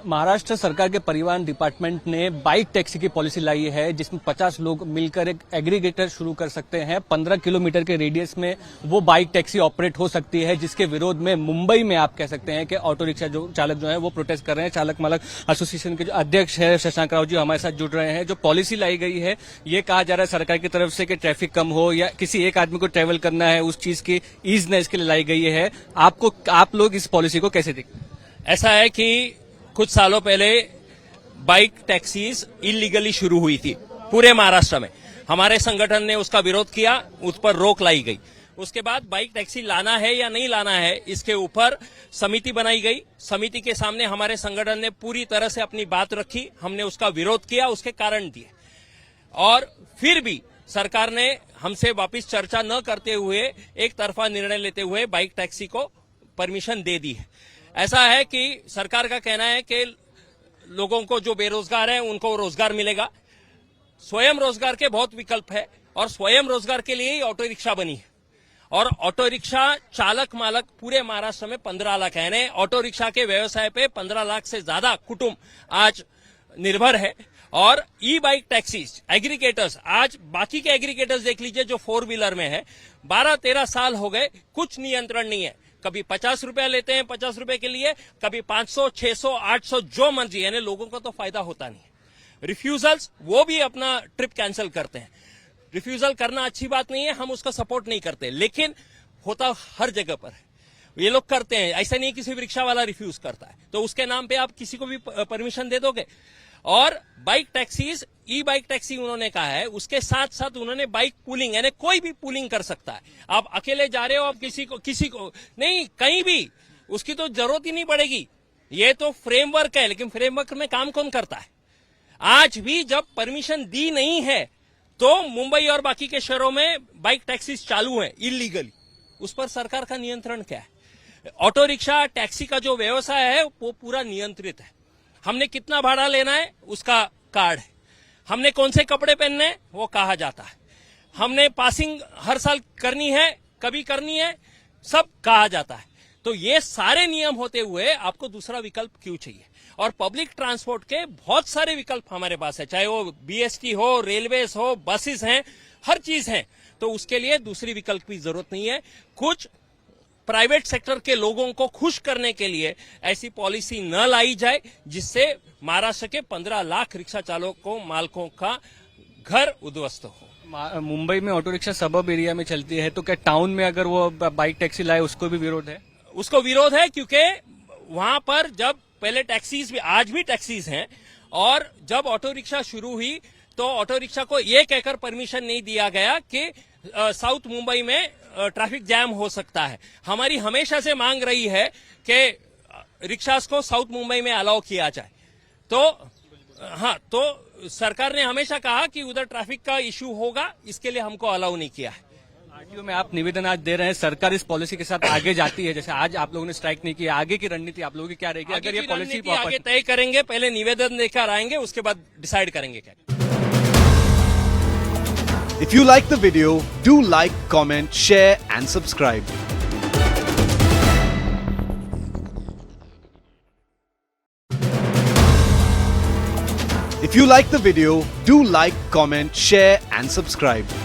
महाराष्ट्र सरकार के परिवहन डिपार्टमेंट ने बाइक टैक्सी की पॉलिसी लाई है जिसमें 50 लोग मिलकर एक एग्रीगेटर शुरू कर सकते हैं। 15 किलोमीटर के रेडियस में वो बाइक टैक्सी ऑपरेट हो सकती है, जिसके विरोध में मुंबई में आप कह सकते हैं कि ऑटो रिक्शा जो चालक जो है वो प्रोटेस्ट कर रहे हैं। चालक मालक एसोसिएशन के जो अध्यक्ष है शशांक राव जी हमारे साथ जुड़ रहे हैं। जो पॉलिसी लाई गई है ये कहा जा रहा है सरकार की तरफ से कि ट्रैफिक कम हो या किसी एक आदमी को ट्रेवल करना है उस चीज की ईजनेस के लिए लाई गई है। आप लोग इस पॉलिसी को कैसे देखते हैं? ऐसा है कि कुछ सालों पहले बाइक टैक्सीज इलीगली शुरू हुई थी पूरे महाराष्ट्र में। हमारे संगठन ने उसका विरोध किया, उस पर रोक लाई गई। उसके बाद बाइक टैक्सी लाना है या नहीं लाना है इसके ऊपर समिति बनाई गई। समिति के सामने हमारे संगठन ने पूरी तरह से अपनी बात रखी, हमने उसका विरोध किया, उसके कारण दिए और फिर भी सरकार ने हमसे वापस चर्चा न करते हुए एक तरफा निर्णय लेते हुए बाइक टैक्सी को परमिशन दे दी है। ऐसा है कि सरकार का कहना है कि लोगों को जो बेरोजगार हैं उनको रोजगार मिलेगा। स्वयं रोजगार के बहुत विकल्प है और स्वयं रोजगार के लिए ही ऑटो रिक्शा बनी है और ऑटो रिक्शा चालक मालक पूरे महाराष्ट्र में 15 लाख है। यानी ऑटो रिक्शा के व्यवसाय पे 15 लाख से ज्यादा कुटुंब आज निर्भर है। और ई बाइक टैक्सीज एग्रीगेटर्स, आज बाकी के एग्रीगेटर्स देख लीजिए जो 4 व्हीलर में है, 12-13 साल हो गए, कुछ नियंत्रण नहीं है। कभी 50 रुपया लेते हैं 50 रुपए के लिए, कभी 500, 600, 800 जो मर्जी, यानी लोगों को तो फायदा होता नहीं। रिफ्यूजल्स, वो भी अपना ट्रिप कैंसिल करते हैं। रिफ्यूजल करना अच्छी बात नहीं है, हम उसका सपोर्ट नहीं करते, लेकिन होता हर जगह पर है। ये लोग करते हैं, ऐसा नहीं किसी भी रिक्शा वाला रिफ्यूज करता है तो उसके नाम पे आप किसी को भी परमिशन दे दोगे। और बाइक टैक्सीज, ई बाइक टैक्सी उन्होंने कहा है, उसके साथ साथ उन्होंने बाइक पूलिंग, यानी कोई भी पूलिंग कर सकता है। आप अकेले जा रहे हो, आप किसी को नहीं, कहीं भी उसकी तो जरूरत ही नहीं पड़ेगी। ये तो फ्रेमवर्क है, लेकिन फ्रेमवर्क में काम कौन करता है? आज भी जब परमिशन दी नहीं है तो मुंबई और बाकी के शहरों में बाइक टैक्सीज चालू हैं इलीगली। उस पर सरकार का नियंत्रण क्या है? ऑटो रिक्शा टैक्सी का जो व्यवसाय है वो पूरा नियंत्रित है। हमने कितना भाड़ा लेना है उसका कार्ड है, हमने कौन से कपड़े पहनने हैं वो कहा जाता है, हमने पासिंग हर साल करनी है, कभी करनी है, सब कहा जाता है। तो ये सारे नियम होते हुए आपको दूसरा विकल्प क्यों चाहिए? और पब्लिक ट्रांसपोर्ट के बहुत सारे विकल्प हमारे पास है, चाहे वो बीएसटी हो, रेलवेज हो, बसेस हैं, हर चीज है। तो उसके लिए दूसरी विकल्प की जरूरत नहीं है। कुछ प्राइवेट सेक्टर के लोगों को खुश करने के लिए ऐसी पॉलिसी न लाई जाए जिससे महाराष्ट्र के 15 लाख रिक्शा चालकों मालकों का घर उद्ध्वस्त हो। मुंबई में ऑटो रिक्शा सबब एरिया में चलती है, तो क्या टाउन में अगर वो बाइक टैक्सी लाए उसको भी विरोध है? उसको विरोध है क्योंकि वहां पर जब पहले टैक्सीज भी, आज भी टैक्सीज हैं, और जब ऑटो रिक्शा शुरू हुई तो ऑटो रिक्शा को ये कहकर परमिशन नहीं दिया गया कि साउथ मुंबई में ट्रैफिक जैम हो सकता है। हमारी हमेशा से मांग रही है कि रिक्शास को साउथ मुंबई में अलाउ किया जाए। तो हाँ, तो सरकार ने हमेशा कहा कि उधर ट्रैफिक का इश्यू होगा, इसके लिए हमको अलाउ नहीं किया है। आरटीओ में आप निवेदन आज दे रहे हैं, सरकार इस पॉलिसी के साथ आगे जाती है, जैसे आज आप लोगों ने स्ट्राइक नहीं किया, आगे की रणनीति आप लोगों की क्या रहेगी? अगर ये पॉलिसी आगे तय करेंगे, पहले निवेदन लेकर आएंगे, उसके बाद डिसाइड करेंगे क्या। If you like the video, do like, comment, share and subscribe. If you like the video, do like, comment, share and subscribe.